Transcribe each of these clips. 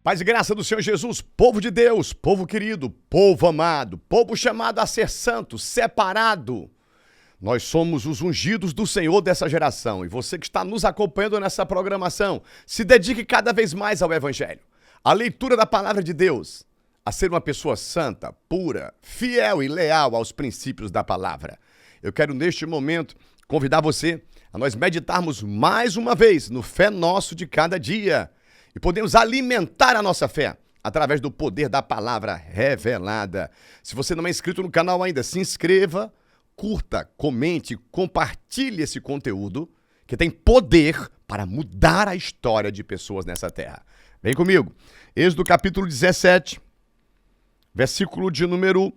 Paz e graça do Senhor Jesus, povo de Deus, povo querido, povo amado, povo chamado a ser santo, separado. Nós somos os ungidos do Senhor dessa geração e você que está nos acompanhando nessa programação, se dedique cada vez mais ao Evangelho, à leitura da Palavra de Deus, a ser uma pessoa santa, pura, fiel e leal aos princípios da Palavra. Eu quero neste momento convidar você a nós meditarmos mais uma vez no Fé Nosso de cada dia. E podemos alimentar a nossa fé através do poder da palavra revelada. Se você não é inscrito no canal ainda, se inscreva, curta, comente, compartilhe esse conteúdo que tem poder para mudar a história de pessoas nessa terra. Vem comigo. Êxodo capítulo 17, versículo de número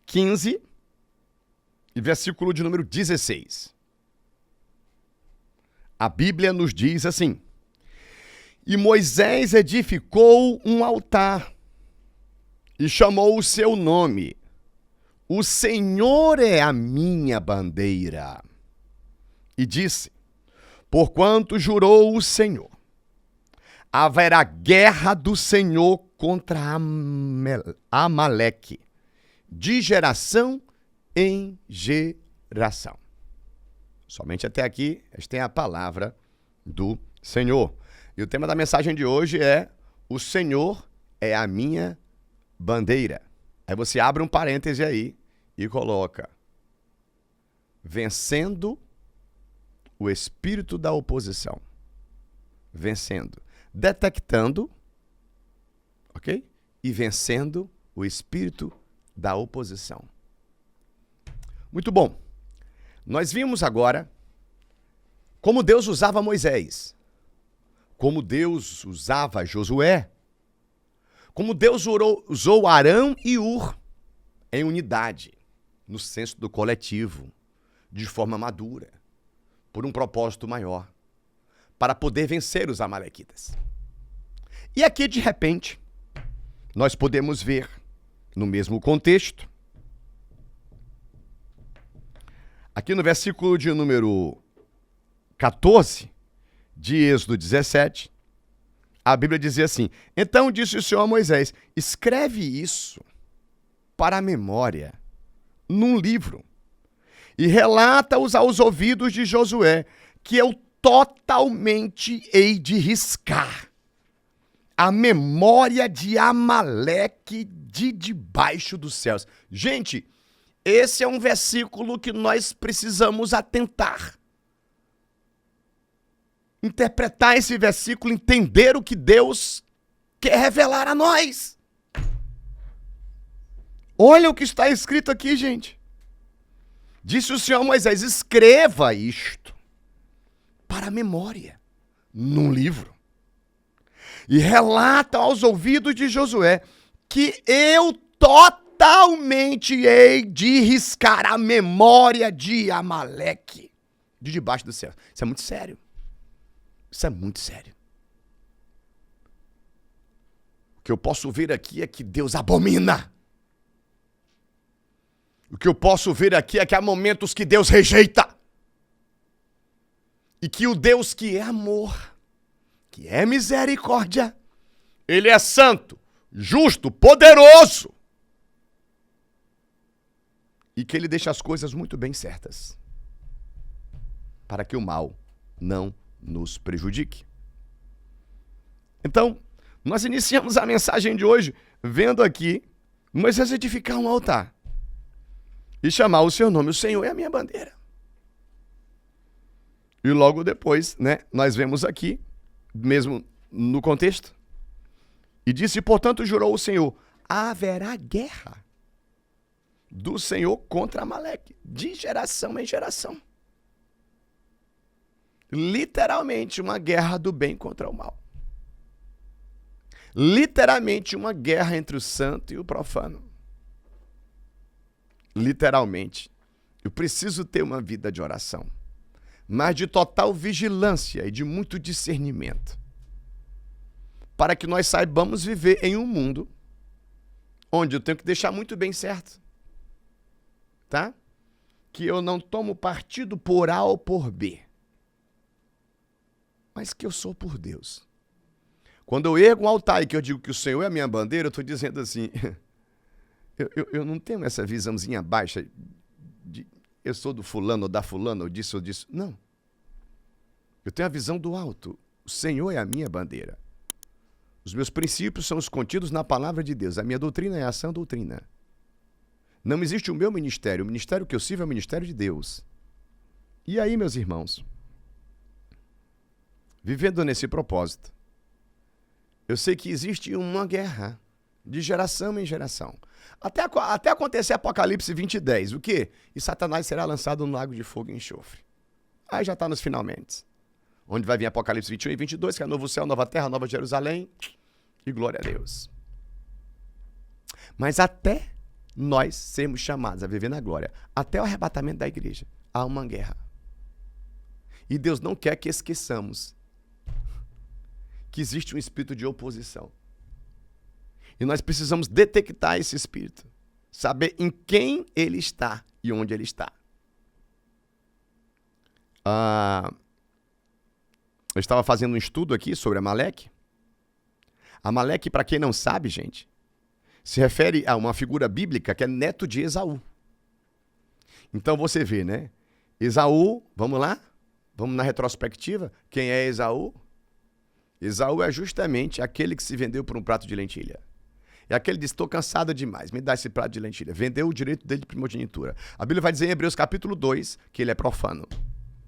15 e versículo de número 16. A Bíblia nos diz assim: E Moisés edificou um altar e chamou o seu nome. O Senhor é a minha bandeira. E disse: Porquanto jurou o Senhor, haverá guerra do Senhor contra Amaleque, de geração em geração. Somente até aqui, esta é a palavra do Senhor. E o tema da mensagem de hoje é: o Senhor é a minha bandeira. Aí você abre um parêntese aí e coloca: vencendo o espírito da oposição. Vencendo. Detectando, ok? E vencendo o espírito da oposição. Muito bom. Nós vimos agora como Deus usava Moisés, como Deus usava Josué, como Deus usou Arão e Ur em unidade, no senso do coletivo, de forma madura, por um propósito maior, para poder vencer os amalequitas. E aqui, de repente, nós podemos ver, no mesmo contexto, aqui no versículo de número 14, de Êxodo 17, a Bíblia dizia assim: Então disse o Senhor a Moisés: escreve isso para a memória, num livro, e relata-os aos ouvidos de Josué, que eu totalmente hei de riscar a memória de Amaleque de debaixo dos céus. Gente, esse é um versículo que nós precisamos atentar. Interpretar esse versículo, entender o que Deus quer revelar a nós. Olha o que está escrito aqui, gente. Disse o Senhor a Moisés: escreva isto para a memória, num livro, e relata aos ouvidos de Josué que eu totalmente hei de riscar a memória de Amaleque de debaixo do céu. Isso é muito sério. Isso é muito sério. O que eu posso ver aqui é que Deus abomina. O que eu posso ver aqui é que há momentos que Deus rejeita. E que o Deus que é amor, que é misericórdia, Ele é santo, justo, poderoso. E que Ele deixa as coisas muito bem certas, para que o mal não nos prejudique. Então, nós iniciamos a mensagem de hoje vendo aqui Moisés edificar um altar e chamar o seu nome. O Senhor é a minha bandeira. E logo depois, nós vemos aqui, mesmo no contexto, e disse: portanto jurou o Senhor, haverá guerra do Senhor contra Amaleque, de geração em geração. Literalmente uma guerra do bem contra o mal. Literalmente uma guerra entre o santo e o profano. Literalmente, eu preciso ter uma vida de oração, mas de total vigilância e de muito discernimento, para que nós saibamos viver em um mundo onde eu tenho que deixar muito bem certo, tá? Que eu não tomo partido por A ou por B, mas que eu sou por Deus. Quando eu ergo um altar e que eu digo que o Senhor é a minha bandeira, eu estou dizendo assim, eu não tenho essa visãozinha baixa de eu sou do fulano ou da fulana ou disso ou disso. Não. Eu tenho a visão do alto. O Senhor é a minha bandeira. Os meus princípios são os contidos na palavra de Deus. A minha doutrina é a sã doutrina. Não existe o meu ministério. O ministério que eu sirvo é o ministério de Deus. E aí, meus irmãos, vivendo nesse propósito, eu sei que existe uma guerra de geração em geração. Até acontecer Apocalipse 20:10. O quê? E Satanás será lançado no lago de fogo e enxofre. Aí já está nos finalmente. Onde vai vir Apocalipse 21 e 22, que é novo céu, nova terra, nova Jerusalém. E glória a Deus. Mas até nós sermos chamados a viver na glória, até o arrebatamento da igreja, há uma guerra. E Deus não quer que esqueçamos que existe um espírito de oposição. E nós precisamos detectar esse espírito, saber em quem ele está e onde ele está. Eu estava fazendo um estudo aqui sobre Amaleque. Amaleque, para quem não sabe, gente, se refere a uma figura bíblica que é neto de Esaú. Então você vê, né? Esaú, vamos lá? Vamos na retrospectiva. Quem é Esaú? Esaú é justamente aquele que se vendeu por um prato de lentilha. É aquele que diz, estou cansado demais, me dá esse prato de lentilha. Vendeu o direito dele de primogenitura. A Bíblia vai dizer em Hebreus capítulo 2 que ele é profano.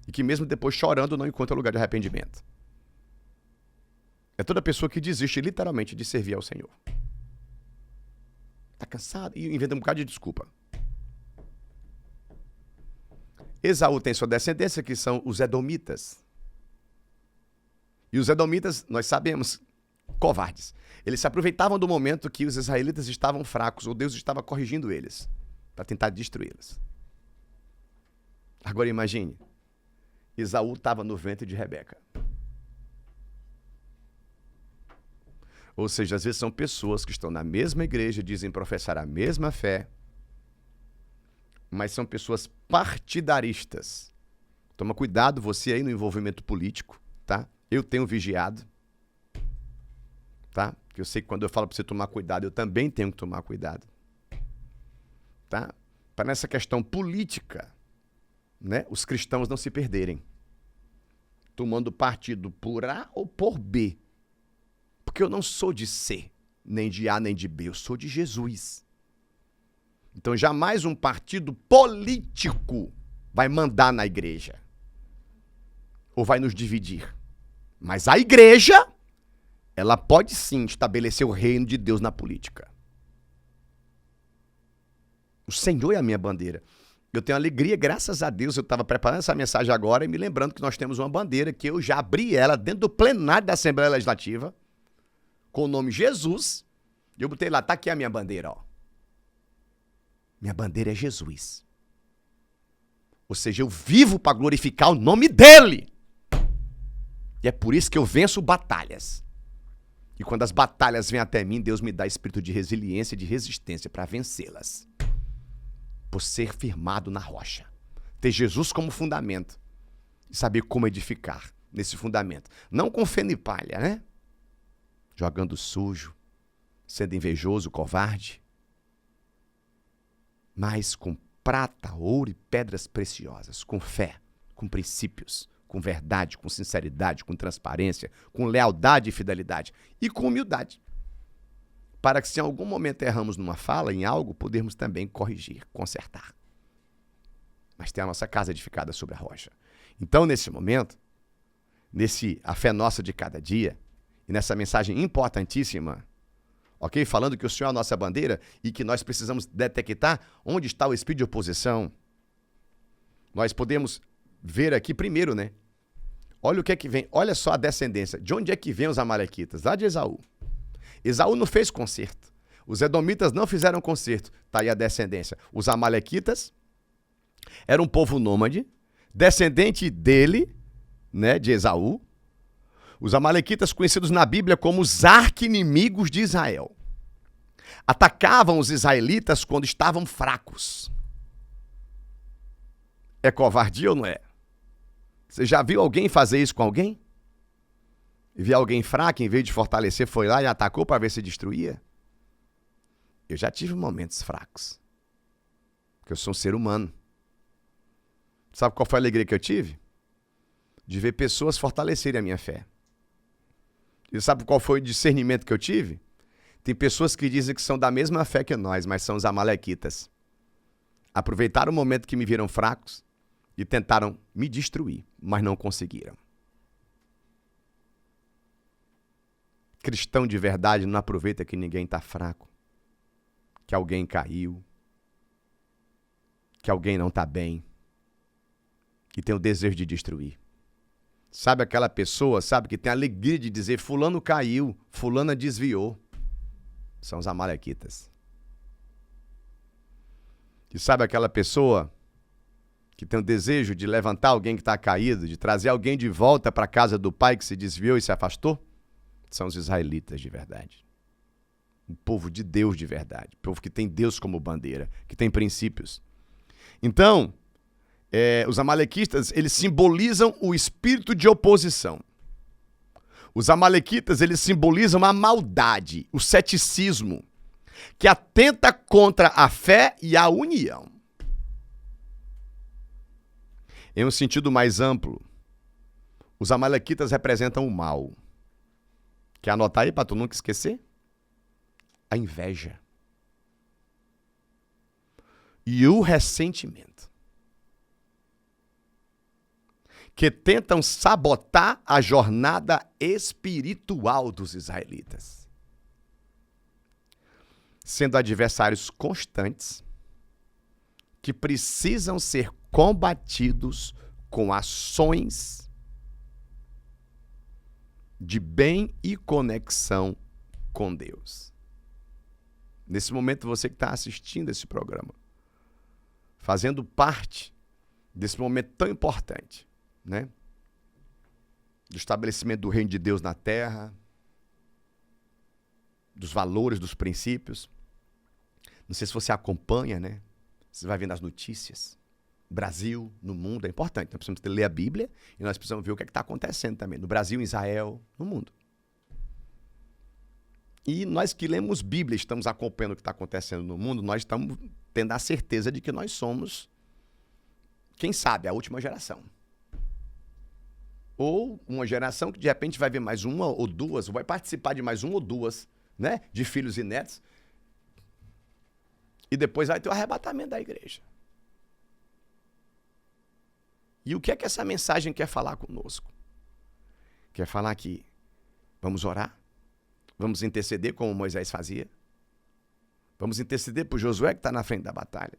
E que mesmo depois chorando não encontra lugar de arrependimento. É toda pessoa que desiste literalmente de servir ao Senhor. Está cansado e inventa um bocado de desculpa. Esaú tem sua descendência, que são os edomitas. E os edomitas, nós sabemos, covardes. Eles se aproveitavam do momento que os israelitas estavam fracos, ou Deus estava corrigindo eles, para tentar destruí-los. Agora imagine, Esaú estava no ventre de Rebeca. Ou seja, às vezes são pessoas que estão na mesma igreja, dizem professar a mesma fé, mas são pessoas partidaristas. Toma cuidado você aí no envolvimento político, tá? Eu tenho vigiado, tá? Porque eu sei que quando eu falo para você tomar cuidado, eu também tenho que tomar cuidado, tá? Para nessa questão política, né, os cristãos não se perderem, tomando partido por A ou por B. Porque eu não sou de C, nem de A, nem de B, eu sou de Jesus. Então jamais um partido político vai mandar na igreja. Ou vai nos dividir. Mas a igreja, ela pode sim estabelecer o reino de Deus na política. O Senhor é a minha bandeira. Eu tenho alegria, graças a Deus, eu estava preparando essa mensagem agora e me lembrando que nós temos uma bandeira que eu já abri ela dentro do plenário da Assembleia Legislativa, com o nome Jesus, e eu botei lá, tá aqui a minha bandeira, ó. Minha bandeira é Jesus. Ou seja, eu vivo para glorificar o nome dele. E é por isso que eu venço batalhas. E quando as batalhas vêm até mim, Deus me dá espírito de resiliência e de resistência para vencê-las. Por ser firmado na rocha. Ter Jesus como fundamento. E saber como edificar nesse fundamento. Não com feno e palha, né? Jogando sujo, sendo invejoso, covarde, mas com prata, ouro e pedras preciosas, com fé, com princípios, com verdade, com sinceridade, com transparência, com lealdade e fidelidade e com humildade, para que se em algum momento erramos numa fala, em algo, podermos também corrigir, consertar. Mas ter a nossa casa edificada sobre a rocha. Então, nesse momento, a fé nossa de cada dia, e nessa mensagem importantíssima, ok? Falando que o Senhor é a nossa bandeira e que nós precisamos detectar onde está o espírito de oposição. Nós podemos ver aqui primeiro, né? Olha o que é que vem, olha só a descendência. De onde é que vem os amalequitas? Lá de Esaú. Esaú não fez concerto. Os edomitas não fizeram concerto. Está aí a descendência. Os amalequitas eram um povo nômade, descendente dele, né, de Esaú. Os amalequitas, conhecidos na Bíblia como os arqui-inimigos de Israel, atacavam os israelitas quando estavam fracos. É covardia ou não é? Você já viu alguém fazer isso com alguém? E vi alguém fraco, em vez de fortalecer, foi lá e atacou para ver se destruía. Eu já tive momentos fracos. Porque eu sou um ser humano. Sabe qual foi a alegria que eu tive? De ver pessoas fortalecerem a minha fé. E sabe qual foi o discernimento que eu tive? Tem pessoas que dizem que são da mesma fé que nós, mas são os amalequitas. Aproveitaram o momento que me viram fracos e tentaram me destruir, mas não conseguiram. Cristão de verdade não aproveita que ninguém está fraco, que alguém caiu, que alguém não está bem, que tem o desejo de destruir. Sabe aquela pessoa, sabe, que tem a alegria de dizer fulano caiu, fulana desviou. São os amalequitas. E sabe aquela pessoa que tem o desejo de levantar alguém que está caído, de trazer alguém de volta para a casa do pai que se desviou e se afastou? São os israelitas de verdade. O povo de Deus de verdade. O povo que tem Deus como bandeira, que tem princípios. Então, os amalequitas, eles simbolizam o espírito de oposição. Os amalequitas, eles simbolizam a maldade, o ceticismo, que atenta contra a fé e a união. Em um sentido mais amplo, os amalequitas representam o mal. Quer anotar aí para tu nunca esquecer? A inveja. E o ressentimento. Que tentam sabotar a jornada espiritual dos israelitas. Sendo adversários constantes que precisam ser combatidos com ações de bem e conexão com Deus. Nesse momento, você que está assistindo esse programa, fazendo parte desse momento tão importante, né? Do estabelecimento do reino de Deus na terra, dos valores, dos princípios. Não sei se você acompanha, né? Você vai vendo as notícias. Brasil, no mundo, é importante. Nós precisamos ler a Bíblia e nós precisamos ver o que está acontecendo também. No Brasil, em Israel, no mundo. E nós que lemos Bíblia, estamos acompanhando o que está acontecendo no mundo, nós estamos tendo a certeza de que nós somos, quem sabe, a última geração. Ou uma geração que de repente vai ver mais uma ou duas, ou vai participar de mais uma ou duas, né, de filhos e netos, e depois vai ter o arrebatamento da igreja. E o que é que essa mensagem quer falar conosco? Quer falar que vamos orar? Vamos interceder como Moisés fazia? Vamos interceder por Josué que está na frente da batalha?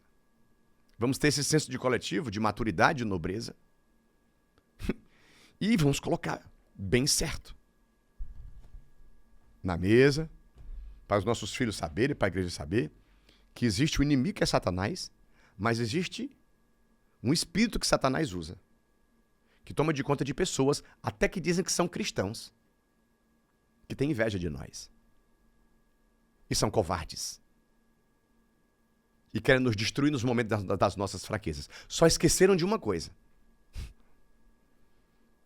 Vamos ter esse senso de coletivo, de maturidade, de nobreza? E vamos colocar bem certo na mesa, para os nossos filhos saberem, para a igreja saber, que existe o inimigo que é Satanás, mas existe um espírito que Satanás usa, que toma de conta de pessoas, até que dizem que são cristãos, que têm inveja de nós. E são covardes. E querem nos destruir nos momentos das nossas fraquezas. Só esqueceram de uma coisa.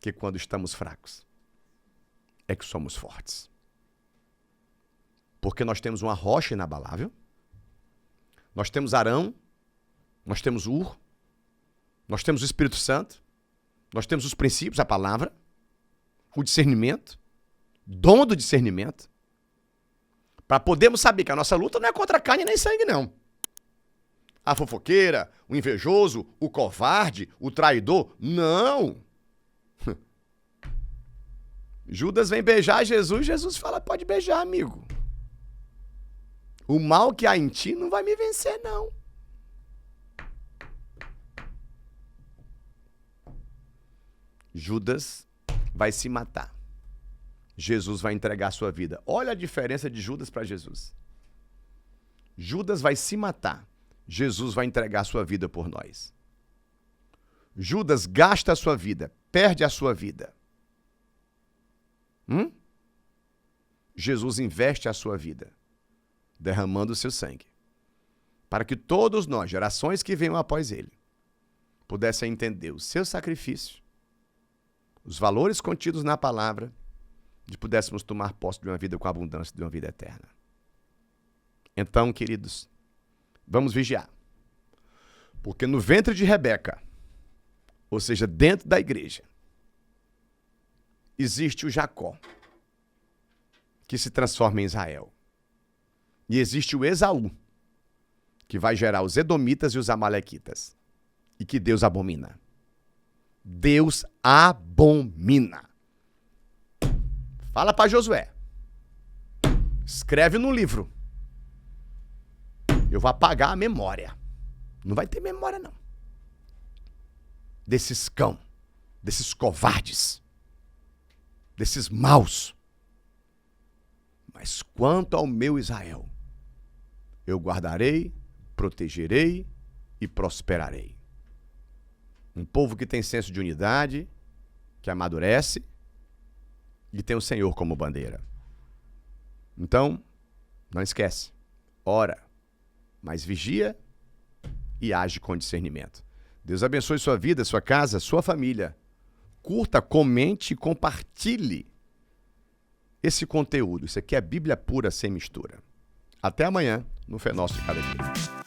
Que quando estamos fracos, é que somos fortes. Porque nós temos uma rocha inabalável, nós temos Arão, nós temos Ur, nós temos o Espírito Santo, nós temos os princípios, a palavra, o discernimento, dom do discernimento, para podermos saber que a nossa luta não é contra carne nem sangue, não. A fofoqueira, o invejoso, o covarde, o traidor, não. Judas vem beijar Jesus, Jesus fala, pode beijar, amigo. O mal que há em ti não vai me vencer, não. Judas vai se matar. Jesus vai entregar a sua vida. Olha a diferença de Judas para Jesus. Judas vai se matar. Jesus vai entregar a sua vida por nós. Judas gasta a sua vida, perde a sua vida. Jesus investe a sua vida, derramando o seu sangue, para que todos nós, gerações que venham após ele, pudessem entender o seu sacrifício, os valores contidos na palavra, de pudéssemos tomar posse de uma vida com abundância, de uma vida eterna. Então, queridos, vamos vigiar. Porque no ventre de Rebeca, ou seja, dentro da igreja, existe o Jacó, que se transforma em Israel. E existe o Esaú, que vai gerar os Edomitas e os Amalequitas. E que Deus abomina. Deus abomina. Fala para Josué. Escreve no livro. Eu vou apagar a memória. Não vai ter memória, não. Desses cão, desses covardes, desses maus. Mas quanto ao meu Israel, eu guardarei, protegerei e prosperarei. Um povo que tem senso de unidade, que amadurece e tem o Senhor como bandeira. Então, não esquece. Ora, mas vigia e age com discernimento. Deus abençoe sua vida, sua casa, sua família. Curta, comente e compartilhe esse conteúdo. Isso aqui é Bíblia pura, sem mistura. Até amanhã, no Fé Nosso de Cada Dia.